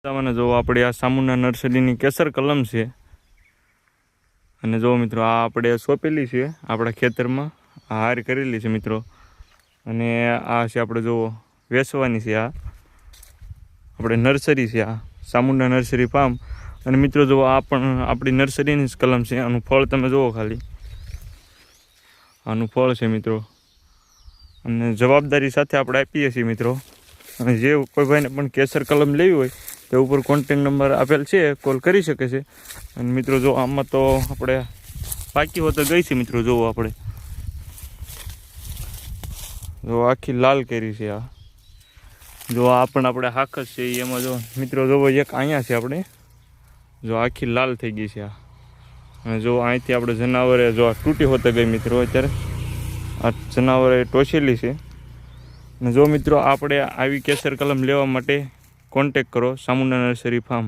તમને જો આપણે આ સામુંડા નર્સરીની કેસર કલમ છે અને જો મિત્રો આ આપણે સોંપેલી છે આપણા ખેતરમાં હાર કરેલી છે મિત્રો અને આ છે આપણે જો વેચવાની છે આ આપણે નર્સરી છે આ સામુંડા નર્સરી ફાર્મ અને મિત્રો જો આ પણ આપણી નર્સરીની જ કલમ છે આનું ફળ તમે જુઓ ખાલી આનું ફળ છે મિત્રો અને જવાબદારી સાથે આપણે આપીએ છીએ મિત્રો અને જે કોઈ ભાઈને પણ કેસર કલમ લેવી હોય તે ઉપર કોન્ટેક્ટ નંબર આપેલ છે કોલ કરી શકે છે અને મિત્રો જો આમાં તો આપણે પાકી હોત ગઈ છે મિત્રો જોવો આપણે જો આખી લાલ કેરી છે આ જો આ પણ આપણે હાકસ છે એમાં જો મિત્રો જોવો એક અહીંયા છે આપણે જો આખી લાલ થઈ ગઈ છે આ અને જો અહીંથી આપણે જનાવરે જો આ તૂટી હોતે ગઈ મિત્રો અત્યારે આ જનાવરે ટોચેલી છે અને જો મિત્રો આપણે આવી કેસર કલમ લેવા માટે કોન્ટેક કરો સામુંડા નર્સરી ફાર્મ।